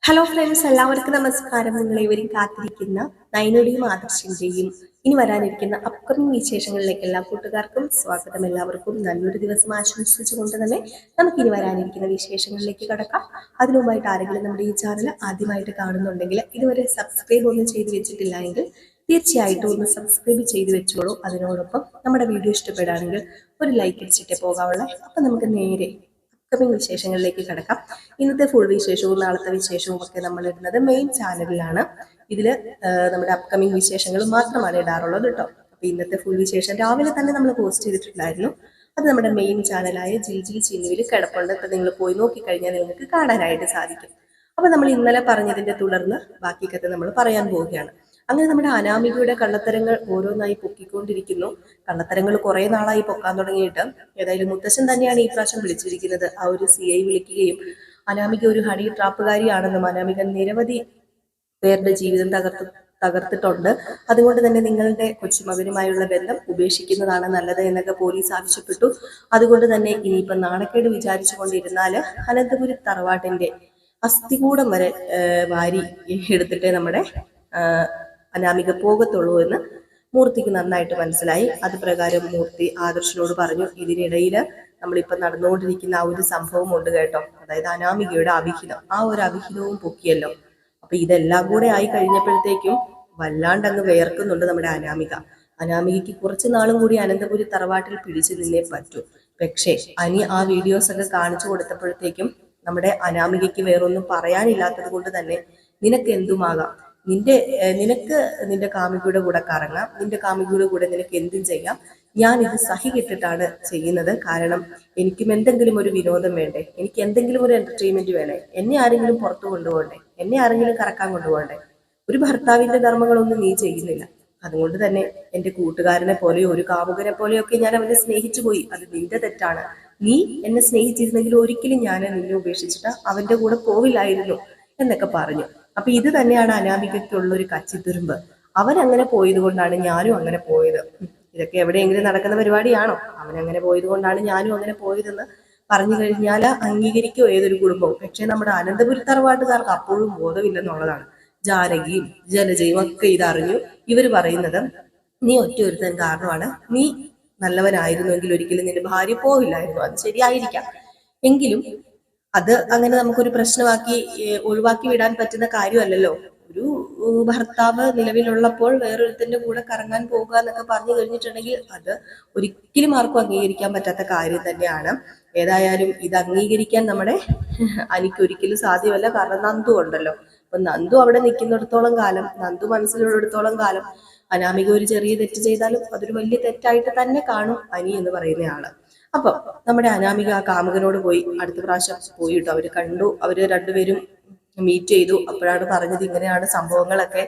Hello friends, എല്ലാവർക്കും നമസ്കാരം. നിങ്ങളേവരും കാത്തിരിക്കുന്ന നയനയുടെയും ആദർശിന്റെയും ഇനി വരാനിരിക്കുന്ന അപ്കമിങ് വിശേഷങ്ങളിലേക്ക് എല്ലാ കൂട്ടുകാർക്കും സ്വാഗതം. എല്ലാവർക്കും നല്ലൊരു ദിവസം ആശംസിച്ചുകൊണ്ട് തന്നെ നമുക്ക് ഇനി വരാനിരിക്കുന്ന വിശേഷങ്ങളിലേക്ക് കടക്കാം. അതിനുമുമ്പായിട്ട് ആരെങ്കിലും നമ്മുടെ ഈ ചാനൽ ആദ്യമായിട്ട് കാണുന്നുണ്ടെങ്കിൽ ഇതുവരെ സബ്സ്ക്രൈബ് ഒന്നും ചെയ്ത് വെച്ചിട്ടില്ല എങ്കിൽ തീർച്ചയായിട്ടും ഒന്ന് സബ്സ്ക്രൈബ് ചെയ്ത് വെച്ചോളൂ. അതിനോടൊപ്പം നമ്മുടെ വീഡിയോ ഇഷ്ടപ്പെടുകയാണെങ്കിൽ ഒരു ലൈക്ക് അടിച്ചിട്ടേ പോകാവുള്ളൂ. അപ്പം നമുക്ക് നേരെ അപ്കമിങ് വിശേഷങ്ങളിലേക്ക് കിടക്കാം. ഇന്നത്തെ ഫുൾ വിശേഷവും നാളത്തെ വിശേഷവും ഒക്കെ നമ്മൾ ഇടുന്നത് മെയിൻ ചാനലിലാണ്. ഇതിൽ നമ്മുടെ അപ്കമിങ് വിശേഷങ്ങൾ മാത്രമാണ് ഇടാറുള്ളത് കേട്ടോ. അപ്പൊ ഇന്നത്തെ ഫുൾ വിശേഷം രാവിലെ തന്നെ നമ്മൾ പോസ്റ്റ് ചെയ്തിട്ടുണ്ടായിരുന്നു. അത് നമ്മുടെ മെയിൻ ചാനലായ ജിൽ ചിന്നുവിൽ കിടപ്പുണ്ട്. അപ്പൊ നിങ്ങൾ പോയി നോക്കിക്കഴിഞ്ഞാൽ നിങ്ങൾക്ക് കാണാനായിട്ട് സാധിക്കും. അപ്പൊ നമ്മൾ ഇന്നലെ പറഞ്ഞതിന്റെ തുടർന്ന് ബാക്കി കഥ നമ്മൾ പറയാൻ പോവുകയാണ്. അങ്ങനെ നമ്മുടെ അനാമികയുടെ കള്ളത്തരങ്ങൾ ഓരോന്നായി പൊക്കിക്കൊണ്ടിരിക്കുന്നു. കള്ളത്തരങ്ങൾ കുറെ നാളായി പൊക്കാൻ തുടങ്ങിയിട്ട് ഏതായാലും മുത്തശ്ശൻ തന്നെയാണ് ഈ പ്രാവശ്യം വിളിച്ചിരിക്കുന്നത്. ആ ഒരു CI വിളിക്കുകയും അനാമിക ഒരു ഹണി ട്രാപ്പുകാരിയാണെന്നും അനാമിക നിരവധി പേരുടെ ജീവിതം തകർത്തിട്ടുണ്ട്, അതുകൊണ്ട് തന്നെ നിങ്ങളുടെ കൊച്ചുമകനുമായുള്ള ബന്ധം ഉപേക്ഷിക്കുന്നതാണ് നല്ലത് എന്നൊക്കെ പോലീസ് ആവശ്യപ്പെട്ടു. അതുകൊണ്ട് തന്നെ ഇനിയിപ്പം നാണക്കേട് വിചാരിച്ചു കൊണ്ടിരുന്നാല് അനന്തപുരി തറവാട്ടിന്റെ അസ്ഥികൂടം വരെ വാരി എടുത്തിട്ടേ നമ്മുടെ അനാമിക പോകത്തുള്ളൂ എന്ന് മൂർത്തിക്ക് നന്നായിട്ട് മനസ്സിലായി. അത് പ്രകാരം മൂർത്തി ആദർശനോട് പറഞ്ഞു, ഇതിനിടയിൽ നമ്മളിപ്പോ നടന്നുകൊണ്ടിരിക്കുന്ന ആ ഒരു സംഭവം ഉണ്ട് കേട്ടോ, അതായത് അനാമികയുടെ അവിഹിതം, ആ ഒരു അവിഹിതവും പൊക്കിയല്ലോ. അപ്പൊ ഇതെല്ലാം കൂടെ ആയി കഴിഞ്ഞപ്പോഴത്തേക്കും വല്ലാണ്ടങ്ങ് വേർക്കുന്നുണ്ട് നമ്മുടെ അനാമികയ്ക്ക് കുറച്ച് നാളും കൂടി അനന്തപുരി തറവാട്ടിൽ പിടിച്ചു നിന്നേ പറ്റൂ. പക്ഷേ ആ വീഡിയോസ് ഒക്കെ കാണിച്ചു കൊടുത്തപ്പോഴത്തേക്കും നമ്മുടെ അനാമികയ്ക്ക് വേറൊന്നും പറയാനില്ലാത്തത് കൊണ്ട് തന്നെ നിനക്ക് എന്തുമാകാം, നിനക്ക് നിന്റെ കാമുകിയുടെ കൂടെ കറങ്ങാം, നിന്റെ കാമുകിയുടെ കൂടെ നിനക്ക് എന്തും ചെയ്യാം, ഞാൻ ഇത് സഹികെട്ടിട്ടാണ് ചെയ്യുന്നത്. കാരണം എനിക്കും എന്തെങ്കിലും ഒരു വിനോദം വേണ്ടേ, എനിക്ക് എന്തെങ്കിലും ഒരു എന്റർടൈൻമെന്റ് വേണേ, എന്നെ ആരെങ്കിലും പുറത്തു കൊണ്ടുപോകണ്ടേ, എന്നെ ആരെങ്കിലും കറക്കാൻ കൊണ്ടുപോകണ്ടേ. ഒരു ഭർത്താവിന്റെ ധർമ്മങ്ങളൊന്നും നീ ചെയ്യുന്നില്ല. അതുകൊണ്ട് തന്നെ എന്റെ കൂട്ടുകാരനെ പോലെയോ ഒരു കാമുകനെ പോലെയോ ഒക്കെ ഞാൻ അവനെ സ്നേഹിച്ചു പോയി. അത് നിന്റെ തെറ്റാണ്. നീ എന്നെ സ്നേഹിച്ചിരുന്നെങ്കിൽ ഒരിക്കലും ഞാൻ നിന്നെ ഉപേക്ഷിച്ചിട്ട് അവന്റെ കൂടെ പോവില്ലായിരുന്നു എന്നൊക്കെ പറഞ്ഞു. അപ്പൊ ഇത് തന്നെയാണ് അനാമികയ്ക്കുള്ള ഒരു കച്ചിത്തുരുമ്പ്. അവൻ അങ്ങനെ പോയത് കൊണ്ടാണ് ഞാനും അങ്ങനെ പോയത്. ഇതൊക്കെ എവിടെയെങ്കിലും നടക്കുന്ന പരിപാടിയാണോ? അവൻ അങ്ങനെ പോയത് കൊണ്ടാണ് ഞാനും അങ്ങനെ പോയതെന്ന് പറഞ്ഞു കഴിഞ്ഞാൽ അംഗീകരിക്കോ ഏതൊരു കുടുംബവും. പക്ഷെ നമ്മുടെ അനന്തപുരി തറവാട്ടുകാർക്ക് അപ്പോഴും ബോധമില്ലെന്നുള്ളതാണ്. ജാനകിയും ജലജയും ഒക്കെ ഇതറിഞ്ഞു. ഇവര് പറയുന്നത് നീ ഒരുത്തൻ കാരണമാണ്, നീ നല്ലവനായിരുന്നുവെങ്കിൽ ഒരിക്കലും നിന്റെ ഭാര്യ പോവില്ലായിരുന്നു. അത് ശരിയായിരിക്കാം, എങ്കിലും അത് അങ്ങനെ നമുക്കൊരു പ്രശ്നമാക്കി ഒഴിവാക്കി വിടാൻ പറ്റുന്ന കാര്യമല്ലല്ലോ. ഒരു ഭർത്താവ് നിലവിലുള്ളപ്പോൾ വേറൊരുത്തിന്റെ കൂടെ കറങ്ങാൻ പോകുക എന്നൊക്കെ പറഞ്ഞു കഴിഞ്ഞിട്ടുണ്ടെങ്കിൽ അത് ഒരിക്കലും ആർക്കും അംഗീകരിക്കാൻ പറ്റാത്ത കാര്യം തന്നെയാണ്. ഏതായാലും ഇത് അംഗീകരിക്കാൻ നമ്മുടെ അനിക്ക് ഒരിക്കലും സാധ്യമല്ല. കാരണം നന്ദു ഉണ്ടല്ലോ. അപ്പൊ നന്ദു അവിടെ നിൽക്കുന്നിടത്തോളം കാലം, നന്ദു മനസ്സിലുള്ളിടത്തോളം കാലം അനാമിക ഒരു ചെറിയ തെറ്റ് ചെയ്താലും അതൊരു വലിയ തെറ്റായിട്ട് തന്നെ കാണും അനി എന്ന് പറയുന്നയാള്. അപ്പൊ നമ്മുടെ അനാമിക ആ കാമുകനോട് പോയി അടുത്ത പ്രാവശ്യം പോയിട്ടു. അവര് കണ്ടു, അവര് രണ്ടുപേരും മീറ്റ് ചെയ്തു. അപ്പോഴാണ് പറഞ്ഞത് ഇങ്ങനെയാണ് സംഭവങ്ങളൊക്കെ.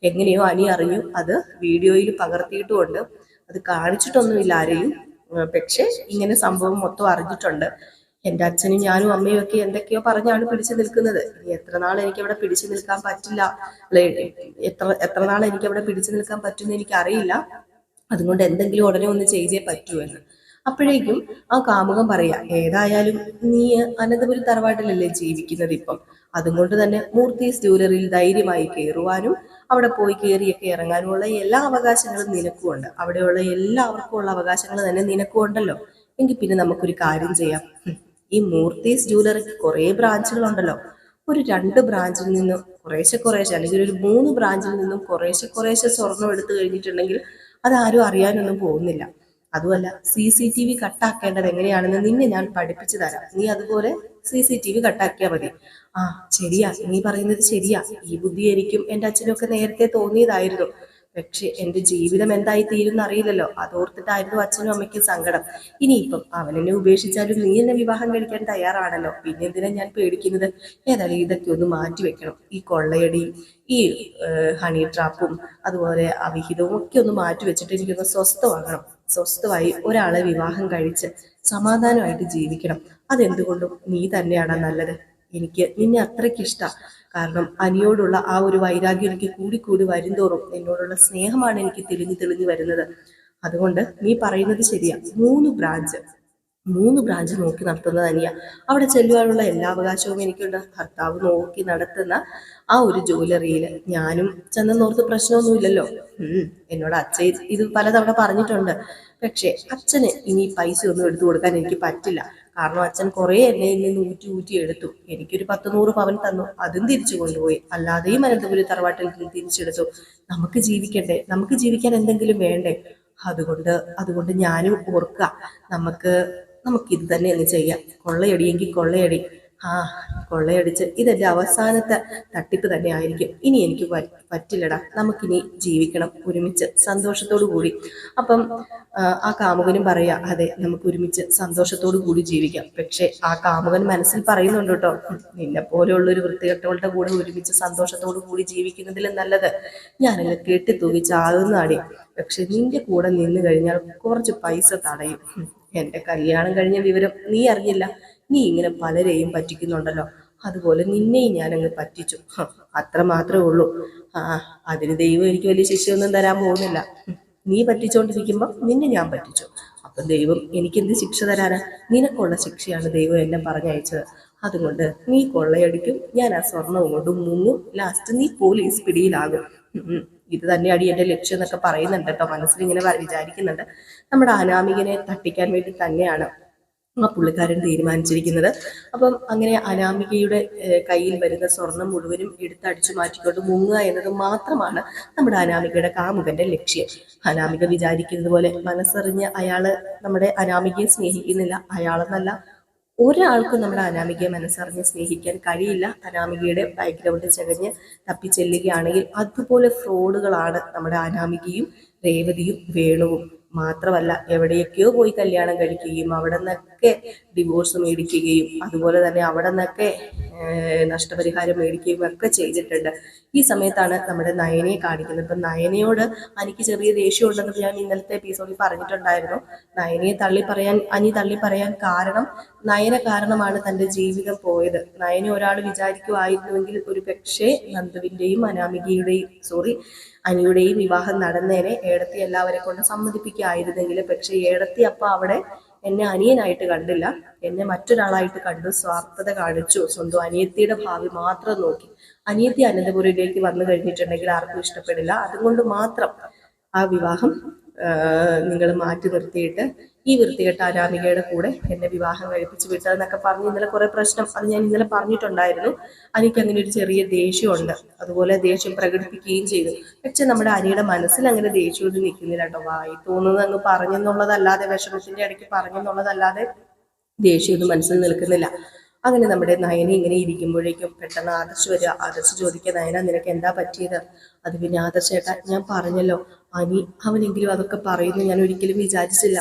എങ്ങനെയോ അനി അറിഞ്ഞു. അത് വീഡിയോയിൽ പകർത്തിയിട്ടുമുണ്ട്. അത് കാണിച്ചിട്ടൊന്നുമില്ല ആരെയും. പക്ഷെ ഇങ്ങനെ സംഭവം മൊത്തം അറിഞ്ഞിട്ടുണ്ട്. എൻ്റെ അച്ഛനും ഞാനും അമ്മയും ഒക്കെ എന്തൊക്കെയോ പറഞ്ഞാണ് പിടിച്ചു നിൽക്കുന്നത്. ഇനി എത്ര നാൾ എനിക്ക് അവിടെ പിടിച്ചു നിൽക്കാൻ പറ്റില്ല, എത്ര നാൾ എനിക്ക് അവിടെ പിടിച്ചു നിൽക്കാൻ പറ്റുമെന്ന് എനിക്കറിയില്ല. അതുകൊണ്ട് എന്തെങ്കിലും ഉടനെ ഒന്ന് ചെയ്തേ പറ്റൂ എന്ന്. അപ്പോഴേക്കും ആ കാമുകൻ പറയാ, ഏതായാലും നീ അനന്തപുരി തറവാട്ടിലല്ലേ ജീവിക്കുന്നത് ഇപ്പം, അതുകൊണ്ട് തന്നെ മൂർത്തീസ് ജ്വല്ലറിയിൽ ധൈര്യമായി കയറുവാനും അവിടെ പോയി കയറിയൊക്കെ ഇറങ്ങാനുമുള്ള എല്ലാ അവകാശങ്ങളും നിനക്കും ഉണ്ട്. അവിടെയുള്ള എല്ലാവർക്കും ഉള്ള അവകാശങ്ങൾ തന്നെ നിനക്കും ഉണ്ടല്ലോ. എങ്കിൽ പിന്നെ നമുക്കൊരു കാര്യം ചെയ്യാം. ഈ മൂർത്തീസ് ജ്വല്ലറിക്ക് കുറെ ബ്രാഞ്ചുകളുണ്ടല്ലോ. ഒരു 2 ബ്രാഞ്ചിൽ നിന്നും കുറേശ്ശെ അല്ലെങ്കിൽ ഒരു 3 ബ്രാഞ്ചിൽ നിന്നും കുറേശ്ശെ സ്വർണം എടുത്തു കഴിഞ്ഞിട്ടുണ്ടെങ്കിൽ അതാരും അറിയാനൊന്നും പോകുന്നില്ല. അതുമല്ല, CCTV കട്ടാക്കേണ്ടത് എങ്ങനെയാണെന്ന് നിന്നെ ഞാൻ പഠിപ്പിച്ചു തരാം. നീ അതുപോലെ CCTV കട്ടാക്കിയാൽ മതി. ആ ശരിയാ, നീ പറയുന്നത് ശരിയാ. ഈ ബുദ്ധി എനിക്കും എൻ്റെ അച്ഛനും ഒക്കെ നേരത്തെ തോന്നിയതായിരുന്നു. പക്ഷെ എൻ്റെ ജീവിതം എന്തായി തീരുമെന്ന് അറിയില്ലല്ലോ. അതോർത്തിട്ടായിരുന്നു അച്ഛനും അമ്മയ്ക്കും സങ്കടം. ഇനിയിപ്പം അവനെന്നെ ഉപേക്ഷിച്ചാലും നീ എന്നെ വിവാഹം കഴിക്കാൻ തയ്യാറാണല്ലോ, പിന്നെ എന്തിനാ ഞാൻ പേടിക്കുന്നത്? ഏതായാലും ഇതൊക്കെ ഒന്ന് മാറ്റി വെക്കണം. ഈ കൊള്ളയടിയും ഈ ഹണി ട്രാപ്പും അതുപോലെ അവിഹിതവും ഒക്കെ ഒന്ന് മാറ്റി വെച്ചിട്ട് എനിക്കൊന്ന് സ്വസ്ഥമാകണം. സ്വസ്ഥമായി ഒരാളെ വിവാഹം കഴിച്ച് സമാധാനമായിട്ട് ജീവിക്കണം. അതെന്തുകൊണ്ടും നീ തന്നെയാണ് നല്ലത്. എനിക്ക് നിന്നെ അത്രയ്ക്ക് ഇഷ്ടം. കാരണം അനിയോടുള്ള ആ ഒരു വൈരാഗ്യം എനിക്ക് കൂടി വരുംതോറും എന്നോടുള്ള സ്നേഹമാണ് എനിക്ക് തെളിഞ്ഞു വരുന്നത്. അതുകൊണ്ട് നീ പറയുന്നത് ശരിയാ. 3 ബ്രാഞ്ച് 3 ബ്രാഞ്ച് നോക്കി നടത്തുന്നത് തന്നെയാണ്. അവിടെ ചെല്ലുവാനുള്ള എല്ലാ അവകാശവും എനിക്കുണ്ട്. ഭർത്താവ് നോക്കി നടത്തുന്ന ആ ഒരു ജ്വല്ലറിയിൽ ഞാനും ചെന്നെന്നോർത്ത് പ്രശ്നമൊന്നുമില്ലല്ലോ. എന്നോട് അച്ഛൻ ഇത് പലതവണ പറഞ്ഞിട്ടുണ്ട്. പക്ഷേ അച്ഛന് ഇനി പൈസ ഒന്നും എടുത്തു കൊടുക്കാൻ എനിക്ക് പറ്റില്ല. കാരണം അച്ഛൻ കുറേ എന്നെ നിന്ന് ഊറ്റി ഊറ്റി എടുത്തു. എനിക്കൊരു 10-100 പവൻ തന്നു, അതും തിരിച്ചു കൊണ്ടുപോയി. അല്ലാതെയും അനന്തപുരി തറവാട്ടിൽ നിന്ന് തിരിച്ചെടുത്തു. നമുക്ക് ജീവിക്കണ്ടേ, നമുക്ക് ജീവിക്കാൻ എന്തെങ്കിലും വേണ്ടേ? അതുകൊണ്ട് അതുകൊണ്ട് ഞാനും ഓർക്കുക, നമുക്ക് നമുക്കിത് തന്നെ അങ്ങ് ചെയ്യാം. കൊള്ളയടിയെങ്കിൽ കൊള്ളയടി. ആ, കൊള്ളയടിച്ച് ഇതെന്റെ അവസാനത്തെ തട്ടിപ്പ് തന്നെ ആയിരിക്കും. ഇനി എനിക്ക് പറ്റില്ലടാ, നമുക്കിനി ജീവിക്കണം ഒരുമിച്ച് സന്തോഷത്തോടു കൂടി. അപ്പം ആ കാമുകനും പറയാ, അതെ, നമുക്ക് ഒരുമിച്ച് സന്തോഷത്തോടു കൂടി ജീവിക്കാം. പക്ഷെ ആ കാമുകൻ മനസ്സിൽ പറയുന്നുണ്ട് കേട്ടോ, നിന്നെ പോലെയുള്ള ഒരു വൃത്തികെട്ടവളുടെ കൂടെ ഒരുമിച്ച് സന്തോഷത്തോടു കൂടി ജീവിക്കുന്നതിലും നല്ലത് ഞാനങ്ങ് കെട്ടിത്തൂക്കി ചാകുന്നതാടി. പക്ഷെ നിന്റെ കൂടെ നിന്ന് കഴിഞ്ഞാൽ കുറച്ച് പൈസ തടയും. എന്റെ കല്യാണം കഴിഞ്ഞ വിവരം നീ അറിഞ്ഞില്ല. നീ ഇങ്ങനെ പലരെയും പറ്റിക്കുന്നുണ്ടല്ലോ, അതുപോലെ നിന്നെയും ഞാനങ്ങ് പറ്റിച്ചു. അത്ര മാത്രമേ ഉള്ളൂ. ആ, അതിന് ദൈവം എനിക്ക് വലിയ ശിക്ഷയൊന്നും തരാൻ പോകുന്നില്ല. നീ പറ്റിച്ചോണ്ടിരിക്കുമ്പോ നിന്നെ ഞാൻ പറ്റിച്ചു. അപ്പൊ ദൈവം എനിക്കെന്ത് ശിക്ഷ തരാനാ? നിനക്കുള്ള ശിക്ഷയാണ് ദൈവം എന്നെ പറഞ്ഞയച്ചത്. അതുകൊണ്ട് നീ കൊള്ളയടിക്കും, ഞാൻ ആ സ്വർണവും കൊണ്ട് മുങ്ങും, ലാസ്റ്റ് നീ പോലീസ് പിടിയിലാകും. ഇത് തന്നെയാണ് എന്റെ ലക്ഷ്യം എന്നൊക്കെ പറയുന്നുണ്ട് കേട്ടോ. മനസ്സിൽ ഇങ്ങനെ വിചാരിക്കുന്നുണ്ട്. നമ്മുടെ അനാമികനെ തട്ടിക്കാൻ വേണ്ടി തന്നെയാണ് ആ പുള്ളിക്കാരൻ തീരുമാനിച്ചിരിക്കുന്നത്. അപ്പം അങ്ങനെ അനാമികയുടെ കയ്യിൽ വരുന്ന സ്വർണം മുഴുവനും എടുത്തടിച്ചു മാറ്റിക്കൊണ്ട് മുങ്ങുക എന്നത് മാത്രമാണ് നമ്മുടെ അനാമികയുടെ കാമുകന്റെ ലക്ഷ്യം. അനാമിക വിചാരിക്കുന്നത് പോലെ മനസ്സറിഞ്ഞ് അയാള് നമ്മുടെ അനാമികയെ സ്നേഹിക്കുന്നില്ല. അയാളെന്നല്ല, ഒരാൾക്കും നമ്മുടെ അനാമികയെ മനസ്സറിഞ്ഞ് സ്നേഹിക്കാൻ കഴിയില്ല. അനാമികയുടെ ബാക്ക്ഗ്രൗണ്ട് ചകഞ്ഞ് തപ്പിച്ചെല്ലുകയാണെങ്കിൽ അതുപോലെ ഫ്രോഡുകളാണ് നമ്മുടെ അനാമികയും രേവതിയും വേണുവും. മാത്രമല്ല, എവിടെയൊക്കെയോ പോയി കല്യാണം കഴിക്കുകയും അവിടെ നിന്നൊക്കെ ഡിവോഴ്സ് മേടിക്കുകയും അതുപോലെ തന്നെ അവിടെ നിന്നൊക്കെ നഷ്ടപരിഹാരം മേടിക്കുകയും ഒക്കെ ചെയ്തിട്ടുണ്ട്. ഈ സമയത്താണ് നമ്മുടെ നയനയെ കാണിക്കുന്നത്. ഇപ്പം നയനയോട് എനിക്ക് ചെറിയ ദേഷ്യം ഉണ്ടെന്ന് ഞാൻ ഇന്നലത്തെ എപ്പിസോഡിൽ പറഞ്ഞിട്ടുണ്ടായിരുന്നു. നയനയെ തള്ളി പറയാൻ കാരണം നയന കാരണമാണ് തൻ്റെ ജീവിതം പോയത്. നയന ഒരാൾ വിചാരിക്കുമായിരുന്നുവെങ്കിൽ ഒരു പക്ഷേ നന്ദുവിൻ്റെയും അനിയുടെയും വിവാഹം നടന്നേനെ. ഏടത്തി എല്ലാവരെ കൊണ്ട് സമ്മതിപ്പിക്കുകയായിരുന്നെങ്കിൽ. പക്ഷെ ഏടത്തി അപ്പൊ അവിടെ എന്നെ അനിയനായിട്ട് കണ്ടില്ല, എന്നെ മറ്റൊരാളായിട്ട് കണ്ടു, സ്വാർത്ഥത കാണിച്ചു, സ്വന്തം അനിയത്തിയുടെ ഭാവി മാത്രം നോക്കി. അനിയത്തി അനന്തപുരയിലേക്ക് വന്നു കഴിഞ്ഞിട്ടുണ്ടെങ്കിൽ ആർക്കും ഇഷ്ടപ്പെടില്ല. അതുകൊണ്ട് മാത്രം ആ വിവാഹം നിങ്ങൾ മാറ്റി നിർത്തിയിട്ട് ഈ വൃത്തികെട്ട അനാമികയുടെ കൂടെ എന്നെ വിവാഹം കഴിപ്പിച്ച് വിട്ടതെന്നൊക്കെ പറഞ്ഞ് ഇന്നലെ കുറെ പ്രശ്നം, അത് ഞാൻ ഇന്നലെ പറഞ്ഞിട്ടുണ്ടായിരുന്നു. എനിക്ക് അങ്ങനെ ഒരു ചെറിയ ദേഷ്യമുണ്ട്. അതുപോലെ ദേഷ്യം പ്രകടിപ്പിക്കുകയും ചെയ്തു. പക്ഷെ നമ്മുടെ അനിയുടെ മനസ്സിൽ അങ്ങനെ ദേഷ്യമൊന്നും നിൽക്കുന്നില്ല കേട്ടോ. വായി തോന്നുന്നത് അങ്ങ് പറഞ്ഞെന്നുള്ളതല്ലാതെ, വിഷമത്തിന്റെ ഇടയ്ക്ക് പറഞ്ഞെന്നുള്ളതല്ലാതെ ദേഷ്യമൊന്നും മനസ്സിൽ നിൽക്കുന്നില്ല. അങ്ങനെ നമ്മുടെ നയന ഇങ്ങനെ ഇരിക്കുമ്പോഴേക്കും പെട്ടെന്ന് ആദർശ് വരിക. ആദർശ് ചോദിക്കുക, നയന നിനക്ക് എന്താ പറ്റിയത്? അത് പിന്നെ ആദർശേട്ടാ, ഞാൻ പറഞ്ഞല്ലോ അവനെങ്കിലും അതൊക്കെ പറയുന്നു ഞാൻ ഒരിക്കലും വിചാരിച്ചില്ല.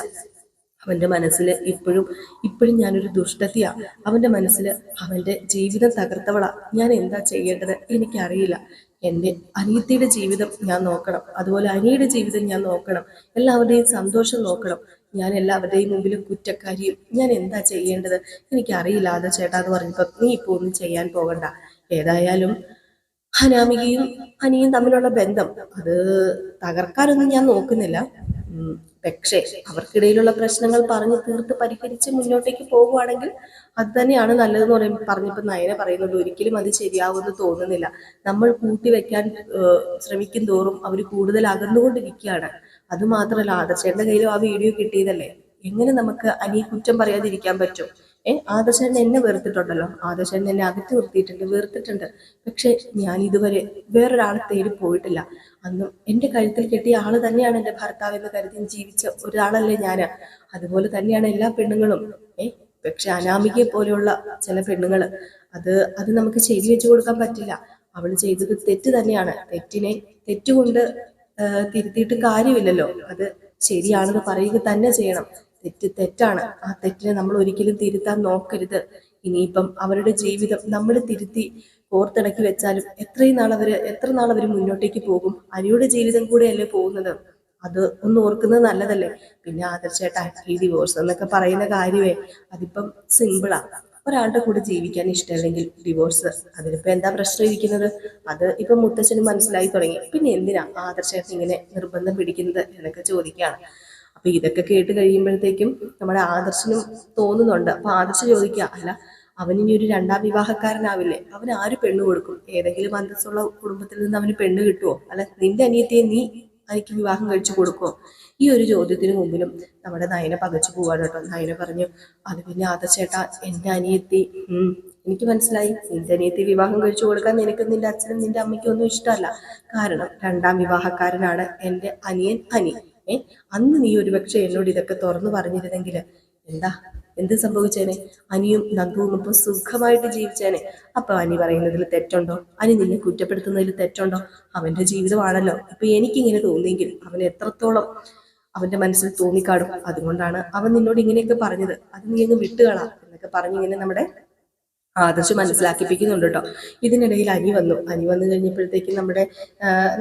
അവൻ്റെ മനസ്സിൽ ഇപ്പോഴും ഞാനൊരു ദുഷ്ടത്തിയാ. അവൻ്റെ മനസ്സിൽ അവൻ്റെ ജീവിതം തകർത്തവളാ. ഞാൻ എന്താ ചെയ്യേണ്ടത് എനിക്കറിയില്ല. എൻ്റെ അനിയത്തിയുടെ ജീവിതം ഞാൻ നോക്കണം, അതുപോലെ അനിയുടെ ജീവിതം ഞാൻ നോക്കണം, എല്ലാവരുടെയും സന്തോഷം നോക്കണം. ഞാൻ എല്ലാവരുടെയും മുമ്പിൽ കുറ്റക്കാരിയും. ഞാൻ എന്താ ചെയ്യേണ്ടത് എനിക്കറിയില്ല ആദർ ചേട്ടാ എന്ന് പറഞ്ഞപ്പോൾ, നീ ഇപ്പോൾ ഒന്നും ചെയ്യാൻ പോകണ്ട. ഏതായാലും അനാമികയും അനിയും തമ്മിലുള്ള ബന്ധം അത് തകർക്കാനൊന്നും ഞാൻ നോക്കുന്നില്ല. പക്ഷേ അവർക്കിടയിലുള്ള പ്രശ്നങ്ങൾ പറഞ്ഞ് തീർത്ത് പരിഹരിച്ച് മുന്നോട്ടേക്ക് പോകുവാണെങ്കിൽ അത് തന്നെയാണ് നല്ലതെന്ന് പറഞ്ഞപ്പോൾ നയന പറയുന്നുണ്ട്, ഒരിക്കലും അത് ശരിയാവുമെന്ന് തോന്നുന്നില്ല. നമ്മൾ കൂട്ടിവെക്കാൻ ശ്രമിക്കും തോറും അവർ കൂടുതൽ അകന്നുകൊണ്ടിരിക്കുകയാണ്. അതുമാത്രമല്ല, ആദർശേട്ടൻ്റെ കയ്യിലും ആ വീഡിയോ കിട്ടിയതല്ലേ. എങ്ങനെ നമുക്ക് അനിയെ കുറ്റം പറയാതിരിക്കാൻ പറ്റും? ആദർശേട്ടൻ എന്നെ വെറുത്തിട്ടുണ്ടല്ലോ, ആദർശേട്ടൻ എന്നെ അകറ്റി നിർത്തിയിട്ടുണ്ട്, വെറുത്തിട്ടുണ്ട്. പക്ഷെ ഞാൻ ഇതുവരെ വേറൊരാളെ തേടി പോയിട്ടില്ല. അന്നും എൻ്റെ കഴുത്തിൽ കെട്ടിയ ആള് തന്നെയാണ് എൻ്റെ ഭർത്താവ് എന്ന് കരുതി ജീവിച്ച ഒരാളല്ലേ ഞാൻ. അതുപോലെ തന്നെയാണ് എല്ലാ പെണ്ണുങ്ങളും. പക്ഷെ അനാമികയെ പോലെയുള്ള ചില പെണ്ണുങ്ങള് അത് നമുക്ക് ശരി വെച്ചു കൊടുക്കാൻ പറ്റില്ല. അവൾ ചെയ്തത് തെറ്റ് തന്നെയാണ്. തെറ്റുകൊണ്ട് തിരുത്തിയിട്ട് കാര്യമില്ലല്ലോ. അത് ശരിയാണെന്ന് പറയുക തന്നെ ചെയ്യണം. തെറ്റാണ്. ആ തെറ്റിനെ നമ്മൾ ഒരിക്കലും തിരുത്താൻ നോക്കരുത്. ഇനിയിപ്പം അവരുടെ ജീവിതം നമ്മൾ തിരുത്തി ഓർത്തിണക്കി വെച്ചാലും എത്ര നാൾ അവര് മുന്നോട്ടേക്ക് പോകും? അനിയുടെ ജീവിതം കൂടെയല്ലേ പോകുന്നത്. അത് ഒന്ന് ഓർക്കുന്നത് നല്ലതല്ലേ. പിന്നെ ആദർശേട്ടാ, ഈ ഡിവോഴ്സ് എന്നൊക്കെ പറയുന്ന കാര്യമേ അതിപ്പം സിമ്പിളാ. ഒരാളുടെ കൂടെ ജീവിക്കാൻ ഇഷ്ടമല്ലെങ്കിൽ ഡിവോഴ്സ്, അതിനിപ്പോ എന്താ പ്രശ്നം ഇരിക്കുന്നത്? അത് ഇപ്പൊ മുത്തച്ഛന് മനസ്സിലായി തുടങ്ങി. പിന്നെ എന്തിനാ ആദർശേട്ടൻ ഇങ്ങനെ നിർബന്ധം പിടിക്കുന്നത് എന്നൊക്കെ ചോദിക്കുകയാണ്. അപ്പൊ അപ്പൊ ഇതൊക്കെ കേട്ട് കഴിയുമ്പോഴത്തേക്കും നമ്മുടെ ആദർശനും തോന്നുന്നുണ്ട്. അപ്പൊ ആദർശ് ചോദിക്കുക, അല്ല അവനിനി ഒരു രണ്ടാം വിവാഹക്കാരനാവില്ലേ, അവന് ആര് പെണ്ണ് കൊടുക്കും? ഏതെങ്കിലും അന്തസ്സുള്ള കുടുംബത്തിൽ നിന്ന് അവന് പെണ്ണ് കിട്ടുമോ? അല്ല നിന്റെ അനിയത്തിയെ നീ എനിക്ക് വിവാഹം കഴിച്ചു കൊടുക്കുമോ? ഈ ഒരു ചോദ്യത്തിന് മുമ്പിലും നമ്മുടെ നയന പകച്ചു പോവാണ് കേട്ടോ. നയന പറഞ്ഞു, അത് പിന്നെ ആദർശേട്ടാ, എൻ്റെ അനിയത്തി എനിക്ക് മനസ്സിലായി, നിന്റെ അനിയത്തി വിവാഹം കഴിച്ചു കൊടുക്കാൻ നിനക്ക് നിന്റെ അച്ഛനും നിന്റെ അമ്മയ്ക്കും ഒന്നും ഇഷ്ടമല്ല. കാരണം രണ്ടാം വിവാഹക്കാരനാണ് എൻ്റെ അനിയൻ അനി. അന്ന് നീ ഒരുപക്ഷെ എന്നോട് ഇതൊക്കെ തുറന്നു പറഞ്ഞിരുന്നെങ്കിൽ എന്ത് സംഭവിച്ചേനെ? അനിയും നന്ദുവും ഇപ്പൊ സുഖമായിട്ട് ജീവിച്ചേനെ. അപ്പൊ അനി പറയുന്നതിൽ തെറ്റുണ്ടോ? അനി നിന്നെ കുറ്റപ്പെടുത്തുന്നതിൽ തെറ്റുണ്ടോ? അവന്റെ ജീവിതമാണല്ലോ. ഇപ്പൊ എനിക്കിങ്ങനെ തോന്നിയെങ്കിൽ അവൻ എത്രത്തോളം അവന്റെ മനസ്സിൽ തോന്നിക്കാടും. അതുകൊണ്ടാണ് അവൻ നിന്നോട് ഇങ്ങനെയൊക്കെ പറഞ്ഞത്. അത് നീ അങ്ങ് വിട്ടുകളാ എന്നൊക്കെ പറഞ്ഞിങ്ങനെ നമ്മുടെ ആദർശ് മനസ്സിലാക്കിപ്പിക്കുന്നുണ്ട് കേട്ടോ. ഇതിനിടയിൽ അനി വന്നു കഴിഞ്ഞപ്പോഴത്തേക്കും നമ്മുടെ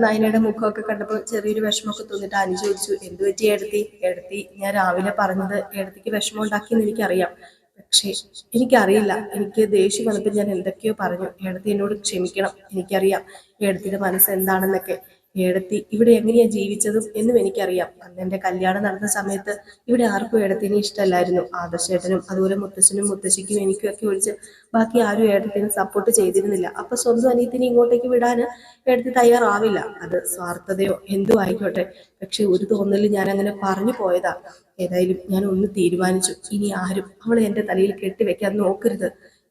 നയനയുടെ മുഖമൊക്കെ കണ്ടപ്പോൾ ചെറിയൊരു വിഷമമൊക്കെ തോന്നിട്ട് അനി ചോദിച്ചു, എന്ത് പറ്റി ഏടത്തി? ഞാൻ രാവിലെ പറഞ്ഞത് ഏടത്തിക്ക് വിഷമം ഉണ്ടാക്കിയെന്ന് എനിക്കറിയാം, പക്ഷേ എനിക്കറിയില്ല, എനിക്ക് ദേഷ്യം വന്നപ്പോൾ ഞാൻ എന്തൊക്കെയോ പറഞ്ഞു. ഏടത്തി എന്നോട് ക്ഷമിക്കണം. എനിക്കറിയാം ഏടത്തിയുടെ മനസ്സ് എന്താണെന്നൊക്കെ. ഏടത്തി ഇവിടെ എങ്ങനെയാ ജീവിച്ചതും എന്നും എനിക്കറിയാം. അന്ന് എൻ്റെ കല്യാണം നടന്ന സമയത്ത് ഇവിടെ ആർക്കും ഏടത്തിനെ ഇഷ്ടമല്ലായിരുന്നു. ആദർശേട്ടനും അതുപോലെ മുത്തശ്ശനും മുത്തശ്ശിക്കും എനിക്കും ഒക്കെ ഒഴിച്ച് ബാക്കി ആരും ഏടത്തിനെ സപ്പോർട്ട് ചെയ്തിരുന്നില്ല. അപ്പൊ സ്വന്തം അനിയത്തിനെ ഇങ്ങോട്ടേക്ക് വിടാന് ഏടത്തി തയ്യാറാവില്ല. അത് സ്വാർത്ഥതയോ എന്തോ ആയിക്കോട്ടെ, പക്ഷെ ഒരു തോന്നലിൽ ഞാൻ അങ്ങനെ പറഞ്ഞു പോയതാ. ഏതായാലും ഞാൻ ഒന്ന് തീരുമാനിച്ചു, ഇനി ആരും അവളെ എൻ്റെ തലയിൽ കെട്ടിവെക്കാൻ നോക്കരുത്.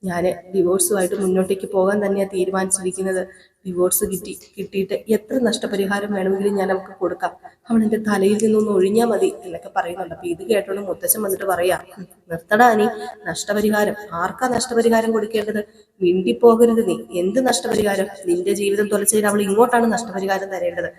ഞാൻ ഡിവോഴ്സുമായിട്ട് മുന്നോട്ടേക്ക് പോകാൻ തന്നെയാണ് തീരുമാനിച്ചിരിക്കുന്നത്. ഡിവോഴ്സ് കിട്ടിയിട്ട് എത്ര നഷ്ടപരിഹാരം വേണമെങ്കിലും ഞാൻ നമുക്ക് കൊടുക്കാം. അവൾ എൻ്റെ തലയിൽ നിന്നൊന്ന് ഒഴിഞ്ഞാൽ മതി എന്നൊക്കെ പറയുന്നുണ്ട്. അപ്പൊ ഇത് കേട്ടോണ്ട് മുത്തശ്ശൻ വന്നിട്ട് പറയാ, നിർത്തടാ നീ, നഷ്ടപരിഹാരം ആർക്കാ നഷ്ടപരിഹാരം കൊടുക്കേണ്ടത്? മിണ്ടിപ്പോകരുത് നീ. എന്ത് നഷ്ടപരിഹാരം? നിന്റെ ജീവിതം തുലച്ചതിന് അവൾ ഇങ്ങോട്ടാണ് നഷ്ടപരിഹാരം തരേണ്ടത്.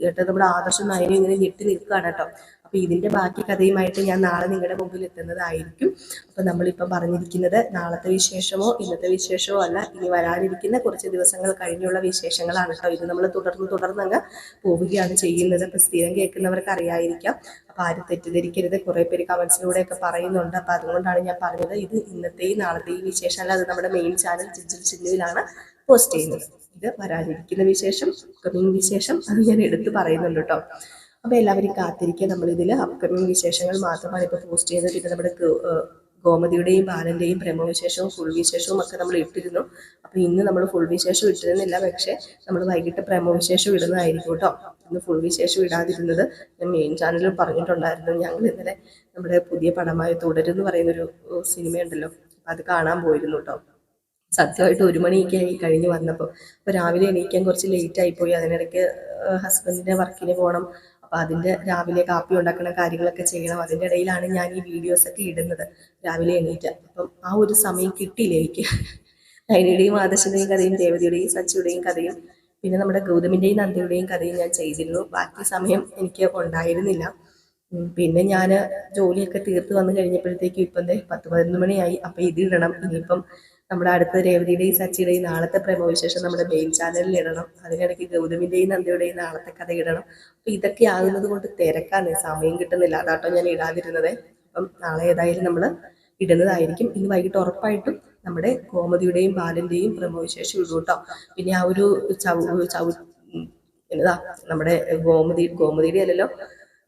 കേട്ടത് നമ്മുടെ ആദർശം നയനും ഇങ്ങനെ ഞെട്ടി നിൽക്കുകയാണ് കേട്ടോ. അപ്പൊ ഇതിന്റെ ബാക്കി കഥയുമായിട്ട് ഞാൻ നാളെ നിങ്ങളുടെ മുമ്പിൽ എത്തുന്നതായിരിക്കും. അപ്പൊ നമ്മളിപ്പം പറഞ്ഞിരിക്കുന്നത് നാളത്തെ വിശേഷമോ ഇന്നത്തെ വിശേഷമോ അല്ല, ഇനി വരാനിരിക്കുന്ന കുറച്ച് ദിവസങ്ങൾ കഴിഞ്ഞുള്ള വിശേഷങ്ങളാണ് കേട്ടോ. ഇത് നമ്മൾ തുടർന്ന് അങ്ങ് പോവുകയാണ് ചെയ്യുന്നത്. അപ്പൊ സ്ഥിരം കേൾക്കുന്നവർക്ക് അറിയായിരിക്കാം. അപ്പൊ ആരും തെറ്റിദ്ധരിക്കരുത്. കുറെ പേര് കമന്റ്സിലൂടെയൊക്കെ പറയുന്നുണ്ട്. അപ്പൊ അതുകൊണ്ടാണ് ഞാൻ പറഞ്ഞത്, ഇത് ഇന്നത്തെയും നാളത്തെയും വിശേഷം അല്ല, അത് നമ്മുടെ മെയിൻ ചാനൽ ജിജിൽ ചിന്നുവിലാണ് പോസ്റ്റ് ചെയ്യുന്നത്. ഇത് വരാനിരിക്കുന്ന വിശേഷം, അപ്കമിങ് വിശേഷം, അത് ഞാൻ എടുത്ത് പറയുന്നുണ്ട് കേട്ടോ. അപ്പോൾ എല്ലാവരും കാത്തിരിക്കുക. നമ്മളിതിൽ അപ്കമിങ് വിശേഷങ്ങൾ മാത്രമാണ് ഇപ്പോൾ പോസ്റ്റ് ചെയ്യുന്നത്. പിന്നെ നമ്മുടെ ഗോമതിയുടെയും ബാലൻ്റെയും പ്രമോ വിശേഷവും ഫുൾ വിശേഷവും ഒക്കെ നമ്മൾ ഇട്ടിരുന്നു. അപ്പോൾ ഇന്ന് നമ്മൾ ഫുൾ വിശേഷം ഇട്ടിരുന്നില്ല, പക്ഷേ നമ്മൾ വൈകിട്ട് പ്രമോ വിശേഷം ഇടുന്നതായിരിക്കും കേട്ടോ. ഇന്ന് ഫുൾ വിശേഷം ഇടാതിരുന്നത് ഞാൻ മെയിൻ ചാനലിൽ പറഞ്ഞിട്ടുണ്ടായിരുന്നു. ഞങ്ങൾ ഇന്നലെ നമ്മുടെ പുതിയ പടമായ തുടരെന്ന് പറയുന്നൊരു സിനിമയുണ്ടല്ലോ, അത് കാണാൻ പോയിരുന്നു കേട്ടോ. സത്യമായിട്ട് 1 മണിയൊക്കെ ആയി കഴിഞ്ഞ് വന്നപ്പോൾ. അപ്പോൾ രാവിലെ എണീക്കാൻ കുറച്ച് ലേറ്റ് ആയിപ്പോയി. അതിനിടയ്ക്ക് ഹസ്ബൻഡിൻ്റെ വർക്കിന് പോകണം. അപ്പോൾ അതിൻ്റെ രാവിലെ കാപ്പി ഉണ്ടാക്കുന്ന കാര്യങ്ങളൊക്കെ ചെയ്യണം. അതിൻ്റെ ഇടയിലാണ് ഞാൻ ഈ വീഡിയോസൊക്കെ ഇടുന്നത് രാവിലെ എണീറ്റ്. അപ്പം ആ ഒരു സമയം കിട്ടിയില്ല എനിക്ക്. നയനയുടെയും ആദർശിൻ്റെയും കഥയും രേവതിയുടെയും സച്ചിയുടെയും കഥയും പിന്നെ നമ്മുടെ ഗൗതമിൻ്റെയും നന്ദിയുടെയും കഥയും ഞാൻ ചെയ്തിരുന്നു. ബാക്കി സമയം എനിക്ക് ഉണ്ടായിരുന്നില്ല. പിന്നെ ഞാൻ ജോലിയൊക്കെ തീർത്ത് വന്നു കഴിഞ്ഞപ്പോഴത്തേക്കും ഇപ്പം 10-11 മണിയായി. അപ്പം ഇതിടണം. ഇനിയിപ്പം നമ്മുടെ അടുത്ത രേവതിയുടെയും സച്ചിയുടെയും നാളത്തെ പ്രമോ വിശേഷം നമ്മുടെ മെയിൻ ചാനലിൽ ഇടണം. അതിനിടയ്ക്ക് ഗൗതമിൻ്റെയും നന്ദിയുടെയും നാളത്തെ കഥ ഇടണം. അപ്പം ഇതൊക്കെ ആകുന്നത് കൊണ്ട് തിരക്കാണ്, സമയം കിട്ടുന്നില്ല. അതാട്ടോ ഞാൻ ഇടാതിരുന്നത്. അപ്പം നാളെ ഏതായാലും നമ്മൾ ഇടുന്നതായിരിക്കും. ഇന്ന് വൈകിട്ട് ഉറപ്പായിട്ടും നമ്മുടെ ഗോമതിയുടെയും ബാലൻ്റെയും പ്രമോ വിശേഷം ഇടും കേട്ടോ. പിന്നെ ആ ഒരു എന്നതാ നമ്മുടെ ഗോമതിയുടെ അല്ലല്ലോ,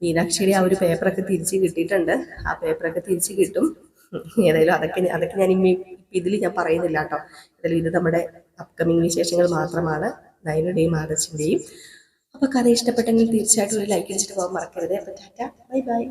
മീനാക്ഷിയുടെ ആ ഒരു പേപ്പറൊക്കെ തിരിച്ച് കിട്ടിയിട്ടുണ്ട്. ആ പേപ്പറൊക്കെ തിരിച്ച് കിട്ടും. ഏതായാലും അതൊക്കെ ഞാൻ ഇതിൽ ഞാൻ പറയുന്നില്ല കേട്ടോ. ഏതായാലും ഇത് നമ്മുടെ അപ്കമിങ് വിശേഷങ്ങൾ മാത്രമാണ്, നയനുടെയും ആദർശിൻ്റെയും. അപ്പോൾ കഥ ഇഷ്ടപ്പെട്ടെങ്കിൽ തീർച്ചയായിട്ടും ഒരു ലൈക്ക് അടിച്ചിട്ട് പോകാൻ മറക്കരുത്. അപ്പോൾ ടാറ്റ, ബൈ ബൈ.